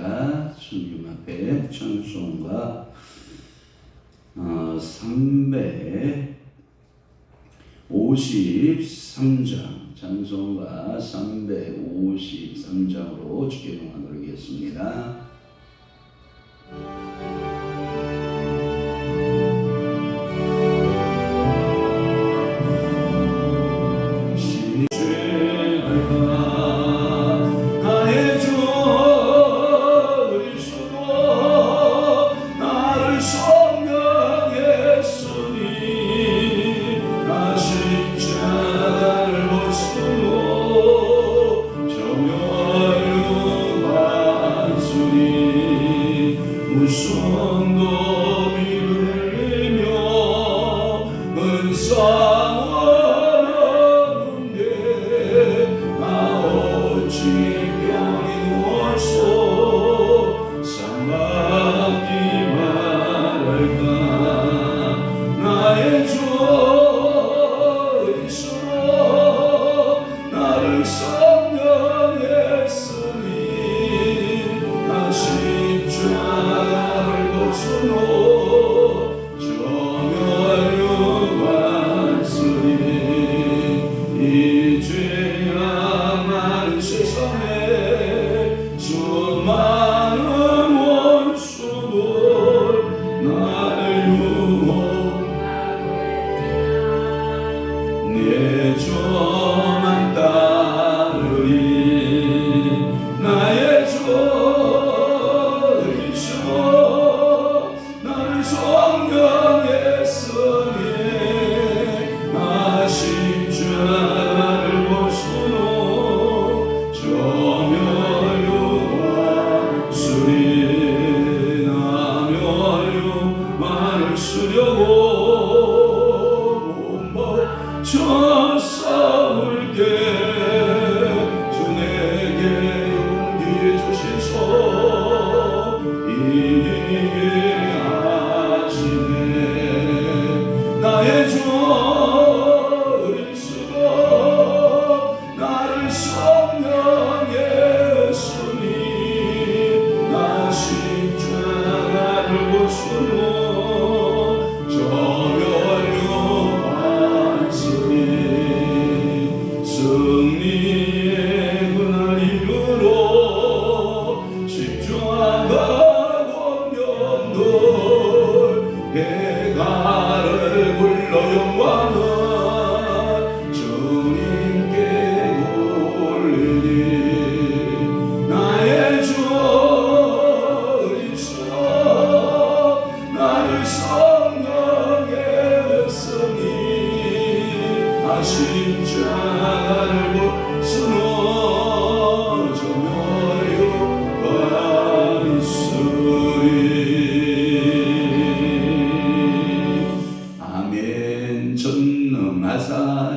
하겠습니다. 주님 앞에 찬송가 353장, 찬송가 353장으로 주께 영광 돌리겠습니다.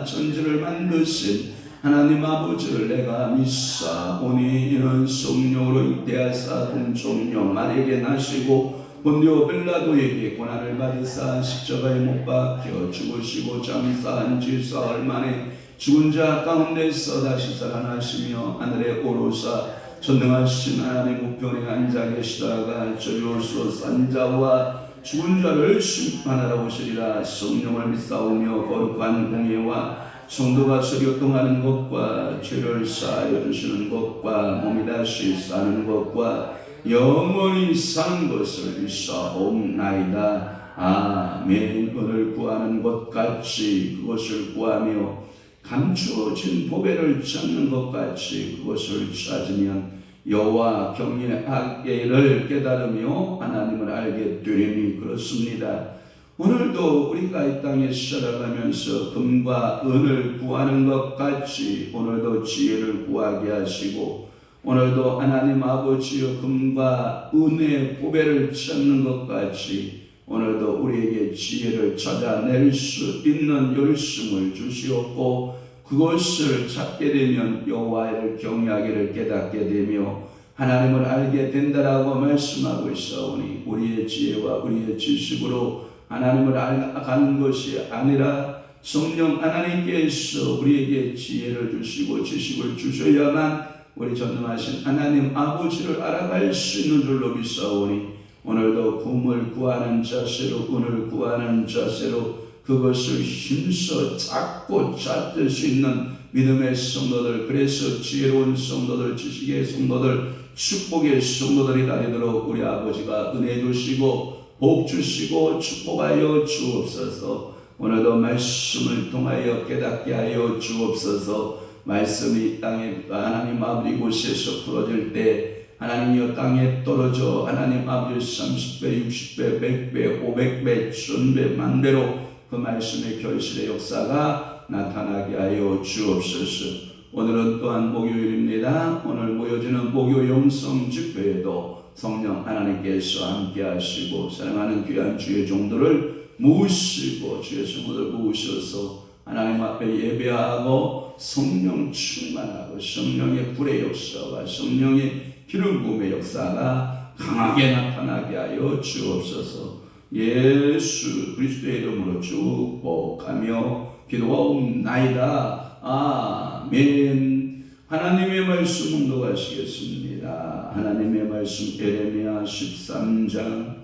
천지를 만드신 하나님 아버지를 내가 믿사오니 이는 성령으로 잉태하사 동정녀 마리아에게 나시고 본디오 빌라도에게 고난을 받으사 십자가에 못 박혀 죽으시고 장사한 지 사흘 만에 죽은 자 가운데서 다시 살아나시며 하늘에 오르사 전능하신 하나님 우편에 앉아 계시다가 저리 올수 산 자와 죽은 자를 심판하러 오시리라. 성령을 믿사오며 거룩한 공예와 성도가 서교통하는 것과 죄를 사하여 주시는 것과 몸이 다시 사는 것과 영원히 사는 것을 믿사옵나이다. 아멘. 은을 구하는 것 같이 그것을 구하며 감추어진 보배를 찾는 것 같이 그것을 찾으면 여호와 경외하기를 깨달으며 하나님을 알게 되리니 그렇습니다. 오늘도 우리가 이 땅에 살아가면서 금과 은을 구하는 것 같이 오늘도 지혜를 구하게 하시고 오늘도 하나님 아버지여 금과 은의 보배를 찾는 것 같이 오늘도 우리에게 지혜를 찾아낼 수 있는 열심을 주시옵고 그것을 찾게 되면 여호와를 경외하기를 깨닫게 되며 하나님을 알게 된다라고 말씀하고 있사오니 우리의 지혜와 우리의 지식으로 하나님을 알아가는 것이 아니라 성령 하나님께서 우리에게 지혜를 주시고 지식을 주셔야만 우리 전능하신 하나님 아버지를 알아갈 수 있는 줄로 믿사오니 오늘도 금을 구하는 자세로 은을 구하는 자세로 그것을 힘써 잡고 잡을 수 있는 믿음의 성도들, 그래서 지혜로운 성도들, 지식의 성도들, 축복의 성도들이 다니도록 우리 아버지가 은혜 주시고 복 주시고 축복하여 주옵소서. 오늘도 말씀을 통하여 깨닫게 하여 주옵소서. 말씀이 땅에 하나님 아버지 곳에서 풀어질 때 하나님이여 땅에 떨어져 하나님 아버지 30배, 60배, 100배, 500배, 1000배, 만배로 그 말씀의 결실의 역사가 나타나게 하여 주옵소서. 오늘은 또한 목요일입니다. 오늘 모여지는 목요 영성 집회에도 성령 하나님께서 함께 하시고 사랑하는 귀한 주의 종들을 모으시고 주의 성도들 모으셔서 하나님 앞에 예배하고 성령 충만하고 성령의 불의 역사와 성령의 기름 부음의 역사가 강하게 나타나게 하여 주옵소서. 예수 그리스도의 이름으로 축복하며 기도하옵나이다. 아멘. 하나님의 말씀 봉독하시겠습니다. 하나님의 말씀 예레미야 13장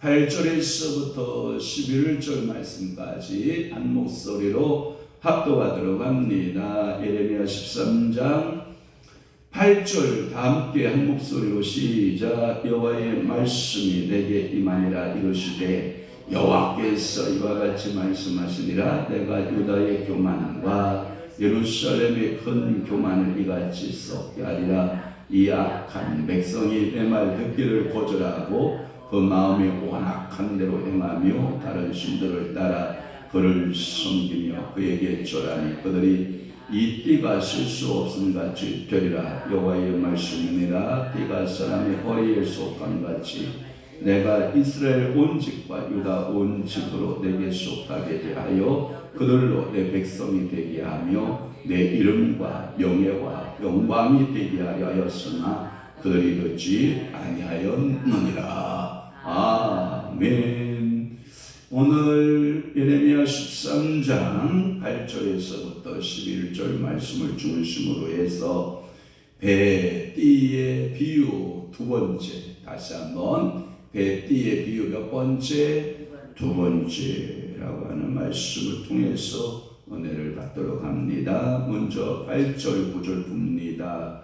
8절에서부터 11절 말씀까지 한 목소리로 합독하도록 합니다. 예레미야 13장 8절 다 함께 한 목소리로 시작. 여호와의 말씀이 내게 임하니라 이르시되 여호와께서 이와 같이 말씀하시니라. 내가 유다의 교만과 예루살렘의 큰 교만을 이같이 썩게 하리라. 이 악한 백성이 내 말 듣기를 거절하고 그 마음이 완악한 대로 행하며 다른 신들을 따라 그를 섬기며 그에게 절하니 그들이 이 띠가 쓸 수 없음 같이 되리라. 여호와의 말씀이니라. 띠가 사람의 허리에 속한 같이 내가 이스라엘 온 집과 유다 온 집으로 내게 속하게 하여 그들로 내 백성이 되게 하며 내 이름과 명예와 영광이 되게 하려 하였으나 그들이 듣지 아니하였느니라. 아멘. 오늘 예레미야 13장 8절에서부터 11절 말씀을 중심으로 해서 배, 띠의 비유 두 번째, 다시 한번 배, 띠의 비유 몇 번째? 두 번째라고 하는 말씀을 통해서 은혜를 받도록 합니다. 먼저 8절 9절 봅니다.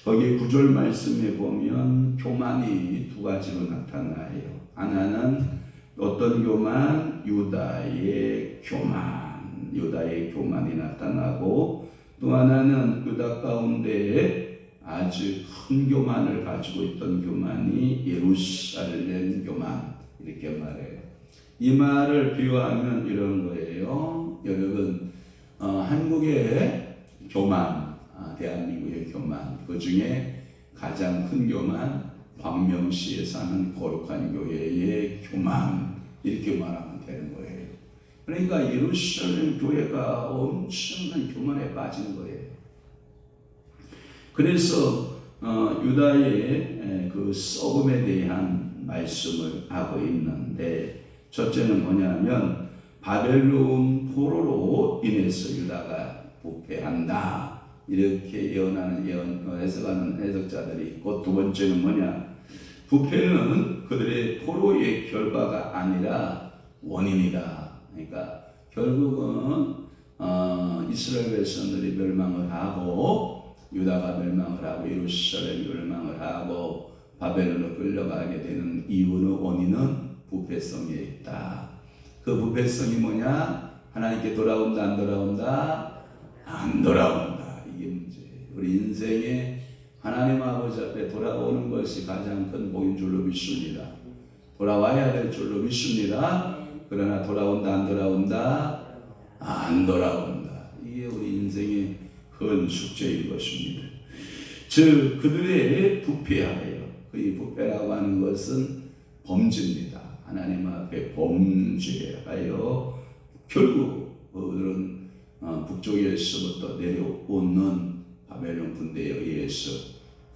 거기 9절 말씀에 보면 교만이 두 가지로 나타나요. 하나는 어떤 교만? 유다의 교만. 유다의 교만이 나타나고 또 하나는 유다 가운데 아주 큰 교만을 가지고 있던 교만이 예루살렘 교만. 이렇게 말해요. 이 말을 비유하면 이런 거예요. 여러분 한국의 교만, 대한민국의 교만, 그 중에 가장 큰 교만 광명시에 사는 거룩한 교회의 교만, 이렇게 말하면 되는 거예요. 그러니까 예루살렘 교회가 엄청난 교만에 빠진 거예요. 그래서 유다의 그 썩음에 대한 말씀을 하고 있는데, 첫째는 뭐냐면 바벨론 포로로 인해서 유다가 부패한다, 이렇게 해석하는 해석자들이 있고, 두 번째는 뭐냐, 부패는 그들의 포로의 결과가 아니라 원인이다. 그러니까 결국은 이스라엘 백성들이 멸망을 하고 유다가 멸망을 하고 예루살렘이 멸망을 하고 바벨론으로 끌려가게 되는 이유는, 원인은 부패성에 있다. 그 부패성이 뭐냐? 하나님께 돌아온다, 안 돌아온다? 안 돌아온다. 이게 문제예요. 우리 인생에 하나님 아버지 앞에 돌아오는 것이 가장 큰 복인 줄로 믿습니다. 돌아와야 될 줄로 믿습니다. 그러나 돌아온다, 안 돌아온다? 안 돌아온다. 이게 우리 인생의 큰 숙제인 것입니다. 즉 그들의 부패하여, 이 부패라고 하는 것은 범죄입니다. 하나님 앞에 범죄하여 결국 그들은 북쪽에서부터 내려오는 바벨론 군대에 의해서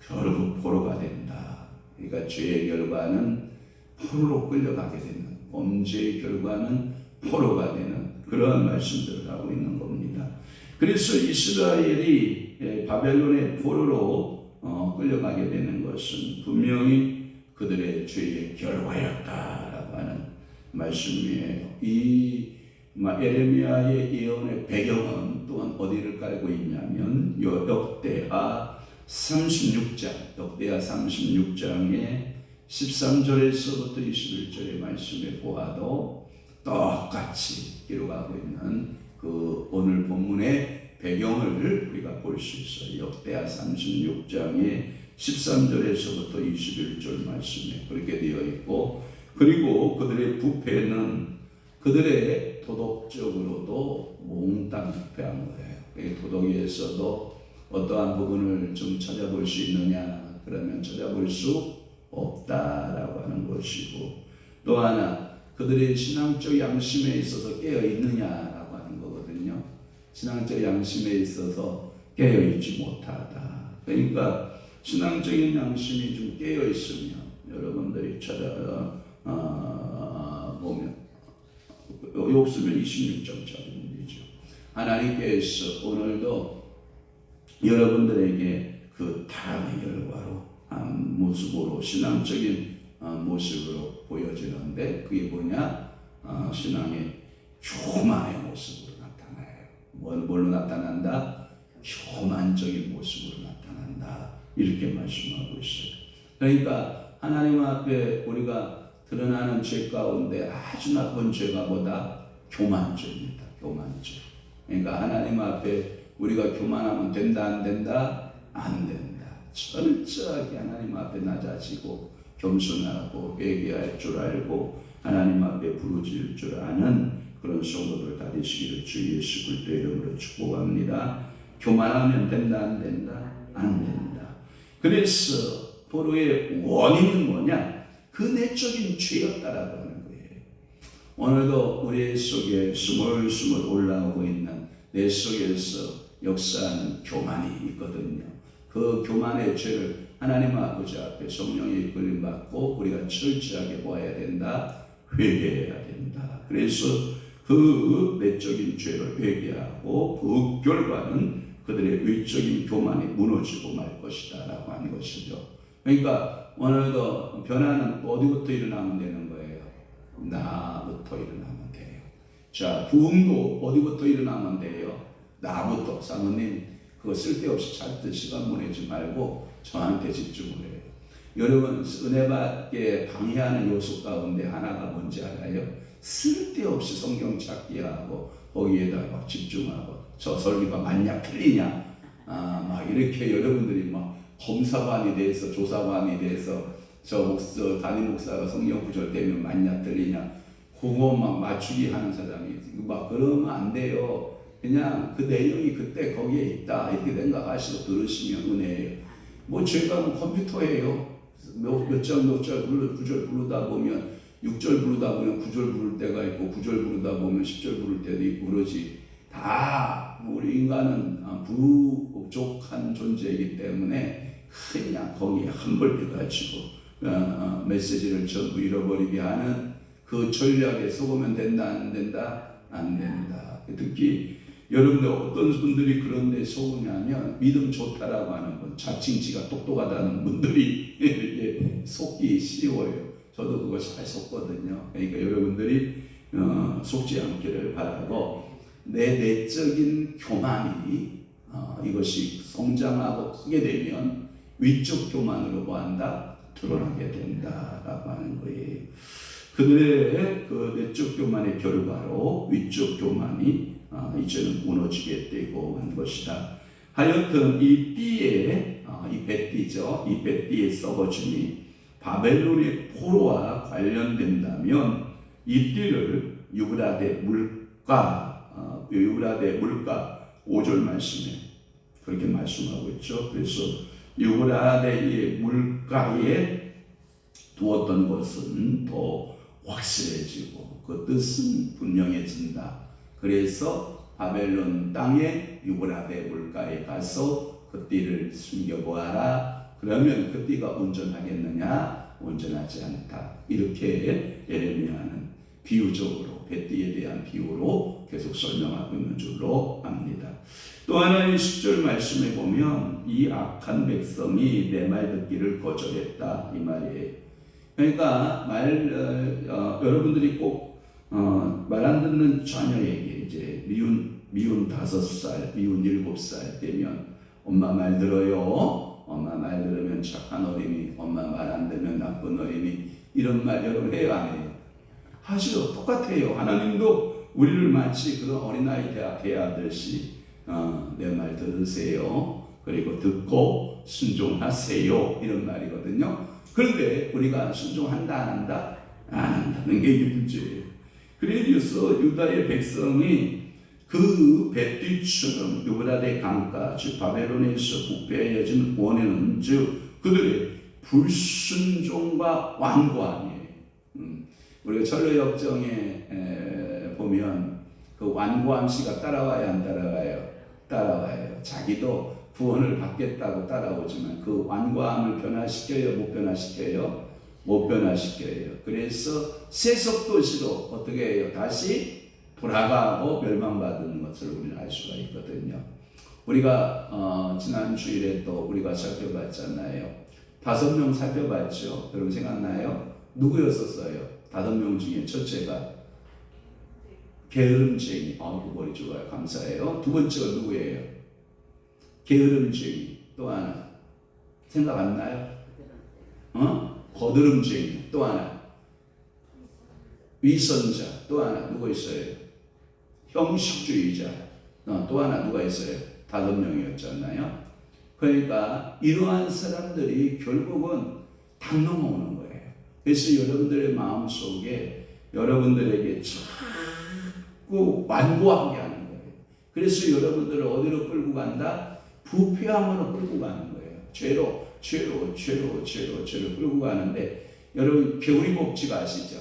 결국 포로가 된다. 그러니까 죄의 결과는 포로로 끌려가게 되는, 범죄의 결과는 포로가 되는 그러한 말씀들을 하고 있는 겁니다. 그래서 이스라엘이 바벨론의 포로로 끌려가게 되는 것은 분명히 그들의 죄의 결과였다라고 하는 말씀이에요. 이 에레미야의 예언의 배경은 또한 어디를 깔고 있냐면 역대하 36장의 13절에서부터 21절의 말씀에 보아도 똑같이 기록하고 있는 그 오늘 본문의 배경을 우리가 볼 수 있어요. 역대하 36장의 13절에서부터 21절 말씀에 그렇게 되어 있고, 그리고 그들의 부패는 그들의 도덕적으로도 몽땅 부패한 거예요. 도덕에서도 어떠한 부분을 좀 찾아볼 수 있느냐, 그러면 찾아볼 수 없다라고 하는 것이고, 또 하나 그들의 신앙적 양심에 있어서 깨어 있느냐라고 하는 거거든요. 신앙적 양심에 있어서 깨어 있지 못하다. 그러니까 신앙적인 양심이 좀 깨어 있으면 여러분들이 보면 없으면 26장짜리 문제죠. 하나님께서 오늘도 여러분들에게 그 타락의 결과로 모습으로 신앙적인 모습으로 보여지는데, 그게 뭐냐? 신앙의 교만의 모습으로 나타나요. 뭘로 나타난다? 교만적인 모습으로 나타난다. 이렇게 말씀하고 있어요. 그러니까 하나님 앞에 우리가 드러나는 죄 가운데 아주 나쁜 죄가 뭐다? 교만죄입니다. 교만죄. 그러니까 하나님 앞에 우리가 교만하면 된다, 안 된다? 안 된다. 철저하게 하나님 앞에 낮아지고 겸손하고 회개할 줄 알고 하나님 앞에 부르짖을 줄 아는 그런 성도들 다 되시기를 주 예수 그리스도의 이름으로 축복합니다. 교만하면 된다, 안 된다? 안 된다. 그래서 포로의 원인은 뭐냐? 그 내적인 죄였다라고 하는 거예요. 오늘도 우리 속에 스물스물 올라오고 있는 내 속에서 역사하는 교만이 있거든요. 그 교만의 죄를 하나님 아버지 앞에 성령의 이끌림 받고 우리가 철저하게 보아야 된다. 회개해야 된다. 그래서 그 내적인 죄를 회개하고 그 결과는 그들의 의적인 교만이 무너지고 말 것이다 라고 하는 것이죠. 그러니까 오늘도 변화는 어디부터 일어나면 되는 거예요? 나부터 일어나면 돼요. 자, 부흥도 어디부터 일어나면 돼요? 나부터. 사모님 그거 쓸데없이 자꾸 시간 보내지 말고 저한테 집중을 해요. 여러분 은혜 받게 방해하는 요소 가운데 하나가 뭔지 알아요? 쓸데없이 성경 찾기 하고 거기에다 막 집중하고 저 설교가 맞냐 틀리냐 막 이렇게 여러분들이 막 검사관이 돼서 조사관이 돼서 저 담임 목사가 성경 구절 때문에 맞냐 틀리냐 그거 막 맞추기 하는 사람이 막 그러면 안 돼요. 그냥 그 내용이 그때 거기에 있다 이렇게 생각하시고 들으시면 은혜예요. 뭐 제가 뭐 컴퓨터예요. 몇 절 구절 부르다 보면 6절 부르다 보면 9절 부를 때가 있고 9절 부르다 보면 10절 부를 때도 있고 그러지. 다 우리 인간은 부족한 존재이기 때문에 그냥 거기에 함몰돼가지고 메시지를 전부 잃어버리게 하는 그 전략에 속으면 된다 안 된다? 안 된다. 특히 여러분들 어떤 분들이 그런데 속으냐면 믿음 좋다라고 하는 분, 자칭 지가 똑똑하다는 분들이 이렇게 속기 쉬워요. 저도 그거 잘 속거든요. 그러니까 여러분들이 속지 않기를 바라고 내 내적인 교만이 이것이 성장하고 크게 되면 위적 교만으로 뭐한다? 드러나게 된다라고 하는 거예요. 그들의 그 내적 교만의 결과로 위적 교만이 이제는 무너지게 되고 한 것이다. 하여튼 이 띠에 이 뱃띠죠. 이 뱃띠의 썩어짐이 바벨론의 포로와 관련된다면 이 띠를 유브라데 물가 5절 말씀에 그렇게 말씀하고 있죠. 그래서 유브라데의 물가에 두었던 것은 더 확실해지고 그 뜻은 분명해진다. 그래서 바벨론 땅에 유브라데 물가에 가서 그 띠를 숨겨보아라. 그러면 그 띠가 온전하겠느냐? 온전하지 않다. 이렇게 예레미야는 비유적으로 뱃띠에 대한 비유로 또 계속 설명하고 있는 줄로 압니다. 또 하나의 10절 말씀에 보면 이 악한 백성이 내 말 듣기를 거절했다 이 말이에요. 그러니까 여러분들이 꼭 말 안 듣는 자녀에게 이제 미운 5살, 미운 7살 되면 엄마 말 들어요. 엄마 말 들으면 착한 어린이, 엄마 말 안 들으면 나쁜 어린이. 이런 말 여러분 해요, 안 해요? 하시죠. 똑같아요. 하나님도 우리를 마치 그런 어린아이 대하듯이 내 말 들으세요. 그리고 듣고 순종하세요. 이런 말이거든요. 그런데 우리가 순종한다 안 한다? 안 한다는 게 이게 문제예요. 그래서 유다의 백성이 그 뱃뒤처럼 유브라데 강가 즉 바벨론에서 북배해진 원인은 즉 그들의 불순종과 완고함이에요. 우리가 철로역정에 보면 그 완고함 씨가 따라와야 안 따라와요? 따라와요. 자기도 구원을 받겠다고 따라오지만 그 완고함을 변화시켜요? 못 변화시켜요? 못 변화시켜요. 그래서 세속도시로 어떻게 해요? 다시 돌아가고 멸망받는 것을 우리는 알 수가 있거든요. 우리가 지난 주일에 또 우리가 살펴봤잖아요. 5명 살펴봤죠. 여러분 생각나요? 누구였었어요? 5명 중에 첫째가 게으름쟁이. 그 머리 좋아요. 감사해요. 두 번째가 누구예요? 게으름쟁이. 또 하나 생각 안 나요? 거드름쟁이. 또 하나 위선자. 또 하나 누구 있어요? 형식주의자. 또 하나 누가 있어요? 5명이었잖아요. 그러니까 이러한 사람들이 결국은 당 넘어오는 거예요. 그래서 여러분들의 마음속에 여러분들에게 자꾸 완고하게 하는 거예요. 그래서 여러분들을 어디로 끌고 간다? 부패함으로 끌고 가는 거예요. 죄로 끌고 가는데 여러분 개구리 법칙 아시죠?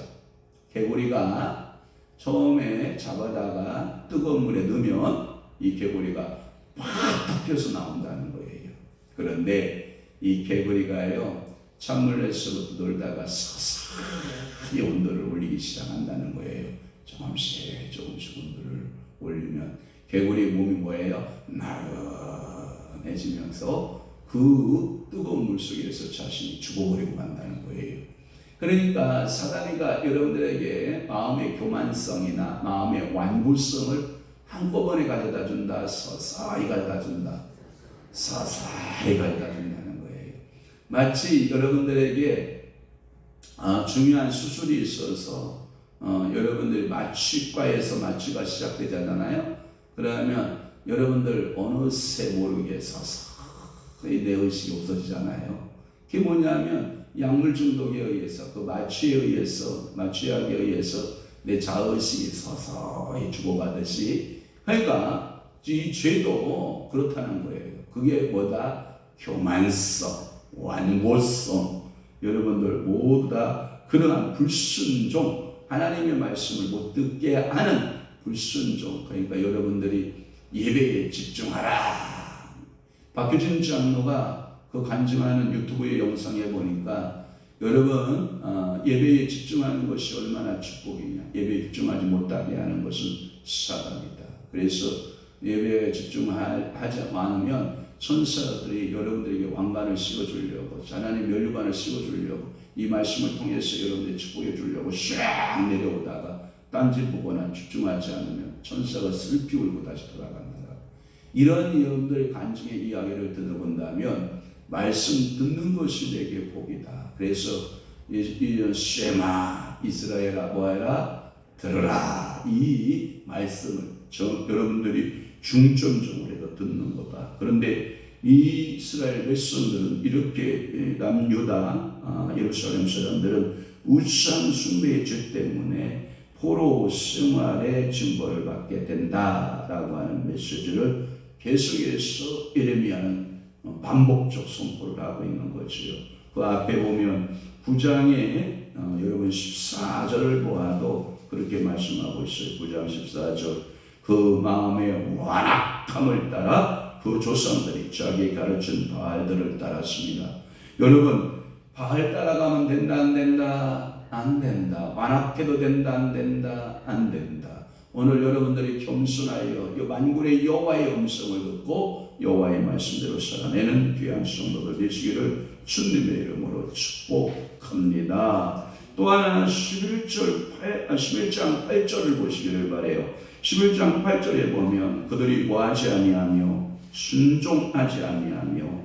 개구리가 처음에 잡아다가 뜨거운 물에 넣으면 이 개구리가 팍 튀어서 나온다는 거예요. 그런데 이 개구리가요 찬물에서부터 놀다가 서서히 온도를 올리기 시작한다는 거예요. 조금씩 온도를 올리면 개구리 몸이 뭐예요? 나른해지면서 그 뜨거운 물 속에서 자신이 죽어버리고 간다는 거예요. 그러니까 사단이가 여러분들에게 마음의 교만성이나 마음의 완고성을 한꺼번에 가져다 준다. 서서히 가져다 준다. 서서히 가져다 준다는 거예요. 마치 여러분들에게 중요한 수술이 있어서 여러분들이 마취과에서 마취가 시작되잖아요. 그러면 여러분들 어느새 모르게 서서히 내 의식이 없어지잖아요. 그게 뭐냐면 약물 중독에 의해서 그 마취약에 의해서 내 자의식이 서서히 죽어가듯이 그러니까 이 죄도 그렇다는 거예요. 그게 뭐다? 교만성, 완고성. 여러분들 모두 다 그러한 불순종, 하나님의 말씀을 못 듣게 하는 불순종. 그러니까 여러분들이 예배에 집중하라. 박효진 장로가 그 간증하는 유튜브의 영상에 보니까 여러분 예배에 집중하는 것이 얼마나 축복이냐. 예배에 집중하지 못하게 하는 것은 사단이다. 그래서 예배에 집중하지 않으면 천사들이 여러분들에게 왕관을 씌워주려고 하나님 면류관을 씌워주려고 이 말씀을 통해서 여러분들이 축복해 주려고 쫙 내려오다가 딴짓 보거나 집중하지 않으면 천사가 슬피 울고 다시 돌아간다. 이런 여러분들의 간증의 이야기를 들어본다면 말씀 듣는 것이 내게 복이다. 그래서 이런 쉐마 이스라엘아 뭐해라 들으라 이 말씀을 여러분들이 중점적으로 듣는 거다. 그런데 이 이스라엘 백성들은 이렇게 남유다 예루살렘 사람들은 우상 숭배의 죄 때문에 포로 생활의 징벌을 받게 된다라고 하는 메시지를 계속해서 예레미야는 반복적 선포를 하고 있는 거지요. 그 앞에 보면 9장에 여러분 14절을 보아도 그렇게 말씀하고 있어요. 9장 14절 그 마음의 완악함을 따라 그 조상들이 자기 가르친 바알들을 따랐습니다. 여러분 바알 따라가면 된다 안 된다? 안 된다. 완악해도 된다 안 된다? 안 된다. 오늘 여러분들이 겸손하여 만군의 여호와의 음성을 듣고 여호와의 말씀대로 살아내는 귀한 성도들 되시기를 주님의 이름으로 축복합니다. 또 하나 11장 8절을 보시기를 바라요. 11장 8절에 보면 그들이 뭐하지 아니하며 순종하지 아니하며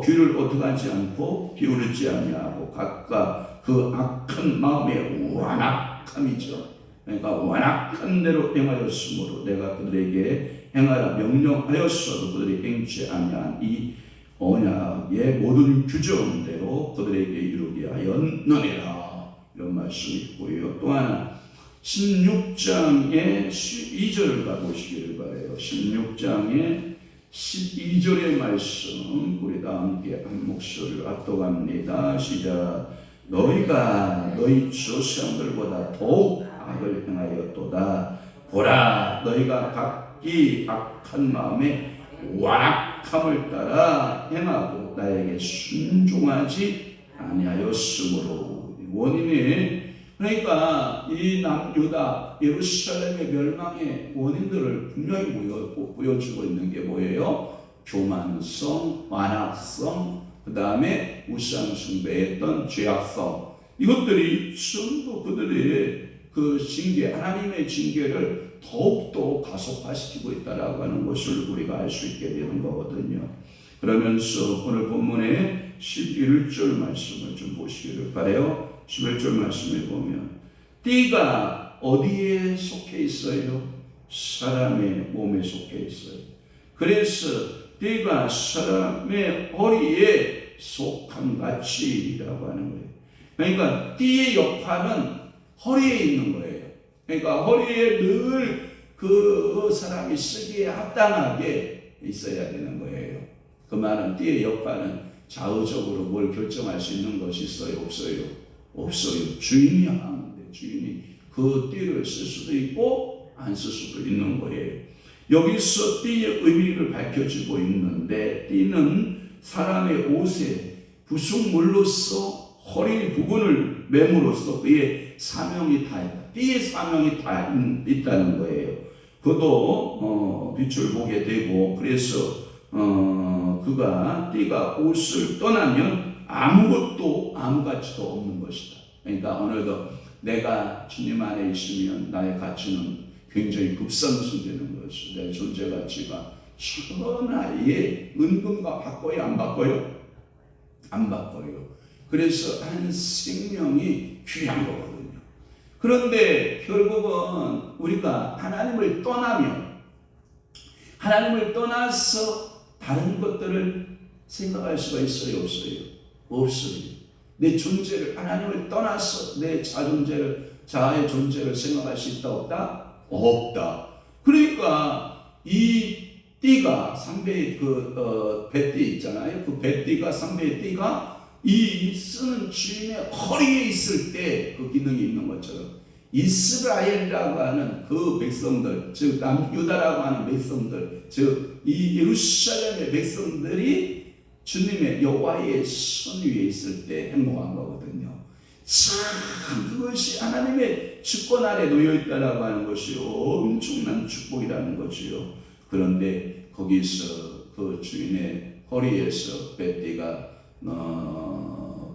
귀를 어떡하지 않고 기울이지 아니하고 각각 그 악한 마음의 완악함이죠. 그러니까 완악한 대로 행하였으므로 내가 그들에게 행하라 명령하였어도 그들이 행치 아니한 이 언약의 모든 규정대로 그들에게 이루게 하였느니라. 이런 말씀이 있고요. 또 하나 16장의 12절을 가보시기를 바라요. 16장의 12절의 말씀 우리 다 함께 한 목소리를 압도합니다. 시작. 너희가 너희 조상들보다 더욱 악을 행하였도다. 보라, 너희가 각기 악한 마음에 완악함을 따라 행하고 나에게 순종하지 아니하였으므로. 원인이 그러니까 이 남유다 예루살렘의 멸망의 원인들을 분명히 보여주고 있는 게 뭐예요? 교만성, 완악성, 그 다음에 우상숭배했던 죄악성. 이것들이 전부 그들의 그 징계, 하나님의 징계를 더욱더 가속화시키고 있다라고 하는 것을 우리가 알 수 있게 되는 거거든요. 그러면서 오늘 본문의 11절 말씀을 좀 보시기를 바라요. 11절 말씀에 보면 띠가 어디에 속해 있어요? 사람의 몸에 속해 있어요. 그래서 띠가 사람의 허리에 속한 가치라고 하는 거예요. 그러니까 띠의 역할은 허리에 있는 거예요. 그러니까 허리에 늘 그 사람이 쓰기에 합당하게 있어야 되는 거예요. 그 말은 띠의 역할은 좌우적으로 뭘 결정할 수 있는 것이 있어요? 없어요? 없어요. 주인이 하는데 주인이 그 띠를 쓸 수도 있고 안 쓸 수도 있는 거예요. 여기서 띠의 의미를 밝혀주고 있는데 띠는 사람의 옷에 부속물로서 허리 부분을 매므로써 그의 사명이 다 있다. 띠의 사명이 다 있다는 거예요. 그도 빛을 보게 되고 그래서 그가 띠가 옷을 떠나면 아무것도 아무 가치도 없는 것이다. 그러니까 오늘도 내가 주님 안에 있으면 나의 가치는 굉장히 급상승되는 것이 내 존재 가치가 천하에 은금과 바꿔요? 안 바꿔요? 안 바꿔요. 그래서 한 생명이 귀한 거거든요. 그런데 결국은 우리가 하나님을 떠나면 하나님을 떠나서 다른 것들을 생각할 수가 있어요? 없어요? 없어요. 내 존재를 하나님을 떠나서 내 자아의 존재를 생각할 수 있다 없다? 없다. 그러니까 이 띠가 상배의 뱃띠 있잖아요. 그 뱃띠가 상배의 띠가 이 쓰는 주인의 허리에 있을 때 그 기능이 있는 것처럼 이스라엘이라고 하는 그 백성들, 즉 남유다라고 하는 백성들, 즉 이 예루살렘의 백성들이 주님의 여호와의 손 위에 있을 때 행복한 거거든요. 참 그것이 하나님의 주권 아래 놓여 있다라고 하는 것이 엄청난 축복이라는 거지요. 그런데 거기서 그 주인의 허리에서 뱃띠가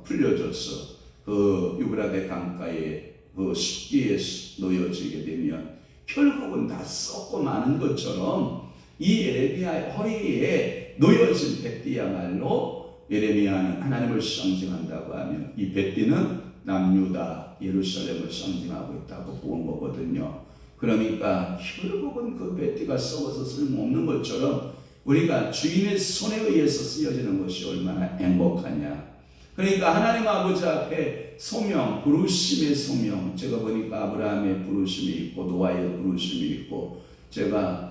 풀려져서 그 유브라데 강가에 그 습기에 놓여지게 되면 결국은 다 썩고 마는 것처럼 이 예레미야의 허리에 놓여진 뱃띠야말로 예레미야는 하나님을 상징한다고 하면 이 뱃띠는 남유다 예루살렘을 상징하고 있다고 본 거거든요. 그러니까 결국은 그 뱃띠가 썩어서 쓸모없는 것처럼 우리가 주인의 손에 의해서 쓰여지는 것이 얼마나 행복하냐. 그러니까 하나님 아버지 앞에 소명, 부르심의 소명, 제가 보니까 아브라함의 부르심이 있고 노아의 부르심이 있고 제가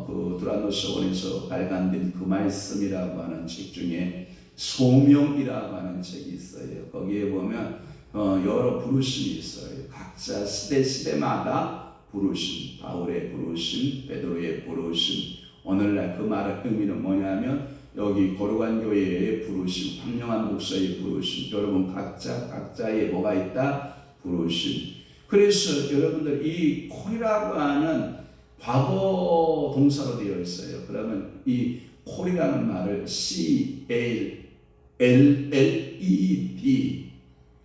그 두란노서원에서 발간된 그 말씀이라고 하는 책 중에 소명이라고 하는 책이 있어요. 거기에 보면 여러 부르심이 있어요. 각자 시대마다 부르심, 바울의 부르심, 베드로의 부르심. 오늘날 그 말의 의미는 뭐냐면 여기 거룩한 교회의 부르심, 황영한 목사의 부르심, 여러분 각자의 뭐가 있다? 부르심. 그래서 여러분들 이 콜이라고 하는 과거 동사로 되어 있어요. 그러면 이 콜이라는 말을 CALLED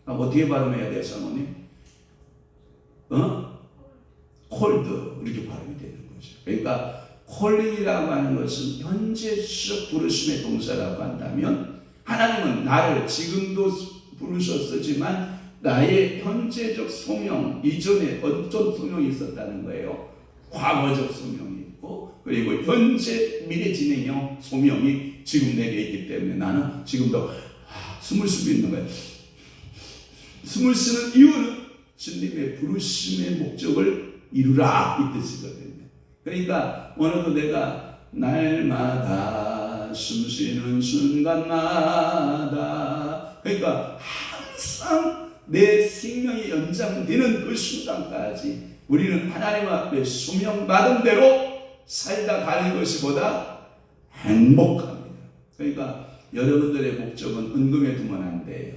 어떻게 발음해야 돼요, 사모님? 콜드 이렇게 발음이 되는 거죠. 그러니까 콜링이라고 하는 것은 현재적 부르심의 동사라고 한다면 하나님은 나를 지금도 부르셨지만 나의 현재적 소명 이전에 어떤 소명이 있었다는 거예요. 과거적 소명이 있고 그리고 현재 미래 진행형 소명이 지금 내게 있기 때문에 나는 지금도 숨을 쉬고 있는 거예요. 숨을 쉬는 이유는 주님의 부르심의 목적을 이루라 이 뜻이거든요. 그러니까 오늘도 내가 날마다 숨쉬는 순간마다 그러니까 항상 내 생명이 연장되는 그 순간까지 우리는 하나님 앞에 소명받은 대로 살다 가는 것이 보다 행복합니다. 그러니까 여러분들의 목적은 은금에 두면 안 돼요.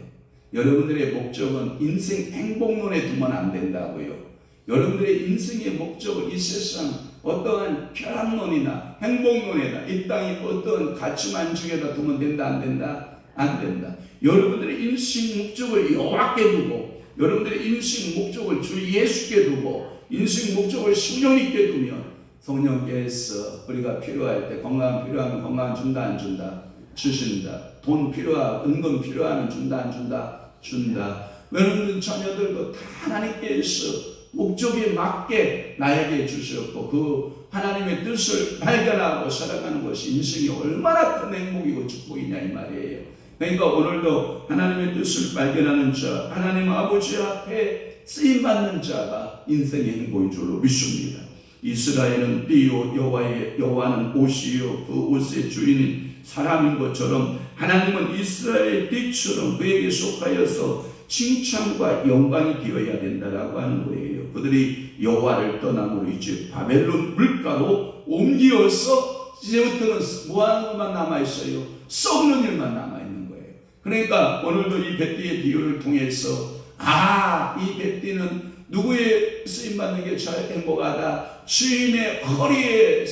여러분들의 목적은 인생 행복론에 두면 안 된다고요. 여러분들의 인생의 목적을 이 세상 어떠한 쾌락론이나 행복론에다 이 땅의 어떠한 가치만중에다 두면 된다 안 된다? 안 된다. 여러분들의 인생 목적을 여호와께 두고 여러분들의 인생 목적을 주 예수께 두고 인생 목적을 성령님께 두면 성령께서 우리가 필요할 때 건강 필요하면 건강 준다 안 준다? 주신다. 돈 필요하고 은근 필요하면 준다 안 준다? 준다. 여러분 자녀들도 다 하나님께서 목적에 맞게 나에게 주셨고 그 하나님의 뜻을 발견하고 살아가는 것이 인생이 얼마나 큰 행복이고 축복이냐 이 말이에요. 그러니까 오늘도 하나님의 뜻을 발견하는 자 하나님 아버지 앞에 쓰임받는 자가 인생의 행복인 줄로 믿습니다. 이스라엘은 띠요 여호와는 옷이요 그 옷의 주인인 사람인 것처럼 하나님은 이스라엘 띠처럼 그에게 속하여서 칭찬과 영광이 되어야 된다라고 하는 거예요. 그들이 여호와를 떠남으로 이제 바벨론 물가로 옮기어서 이제부터는 뭐하는 것만 남아있어요? 썩는 일만 남아있는 거예요. 그러니까 오늘도 이 뱃띠의 비유를 통해서 이 뱃띠는 누구의 쓰임받는 게 제일 행복하다? 주인의 허리에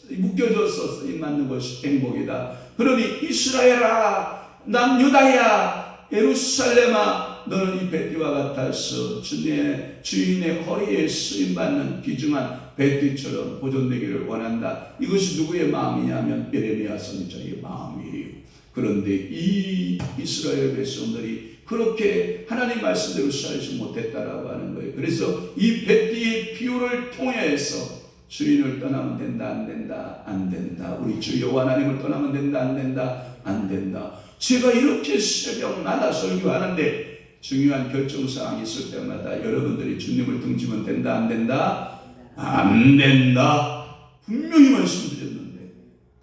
묶여져서 쓰임받는 것이 행복이다. 그러니 이스라엘아 난 유다야 예루살렘아 너는 이 뱃띠와 같아서 주인의 허리에 쓰임받는 귀중한 뱃띠처럼 보존되기를 원한다. 이것이 누구의 마음이냐면 예레미야 선지자의 마음이에요. 그런데 이 이스라엘 백성들이 그렇게 하나님 말씀대로 살지 못했다라고 하는 거예요. 그래서 이 뱃띠의 비유를 통해서 주인을 떠나면 된다 안 된다? 안 된다. 우리 주 여호와 하나님을 떠나면 된다 안 된다? 안 된다. 제가 이렇게 새벽마다 설교하는데 중요한 결정사항이 있을 때마다 여러분들이 주님을 등지면 된다 안 된다? 안 된다. 분명히 말씀드렸는데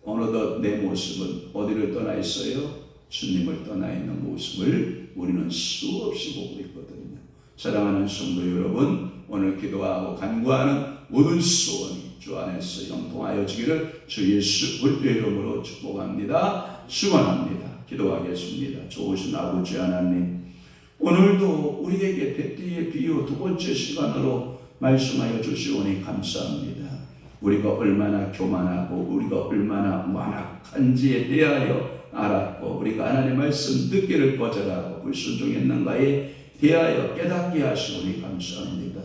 어느덧 내 모습은 어디를 떠나 있어요? 주님을 떠나 있는 모습을 우리는 수없이 보고 있거든요. 사랑하는 성도 여러분, 오늘 기도하고 간구하는 모든 소원이 주 안에서 형통하여지기를 주 예수 그리스도의 이름으로 축복합니다. 축원합니다. 기도하겠습니다. 좋으신 아버지 하나님, 오늘도 우리에게 뱃띠의 비유 두 번째 시간으로 말씀하여 주시오니 감사합니다. 우리가 얼마나 교만하고 우리가 얼마나 완악한지에 대하여 알았고 우리가 하나님의 말씀 듣기를 거절하고 불순종했는가에 대하여 깨닫게 하시오니 감사합니다.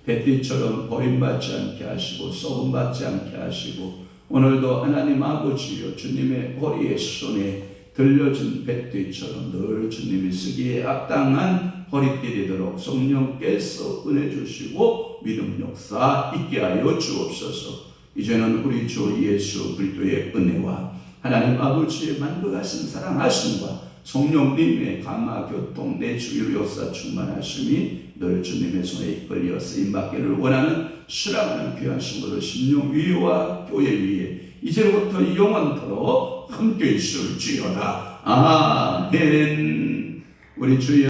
뱃띠처럼 버림받지 않게 하시고 썩음받지 않게 하시고 오늘도 하나님 아버지여 주님의 허리에 손에 들려진 뱃띠처럼 늘 주님이 쓰기에 합당한 허리띠 되도록 성령께서 은혜 주시고 믿음 역사 있게 하여 주옵소서. 이제는 우리 주 예수 그리스도의 은혜와 하나님 아버지의 만극하신 사랑하심과 성령님의 감화 교통 내 주요 역사 충만하심이 늘 주님의 손에 이끌려 쓰임받기를 원하는 수랑하는 귀한 신부를 심령 위와 교회 위에 이제부터 영원토록 함께 있을지어다. 아멘. 우리 주여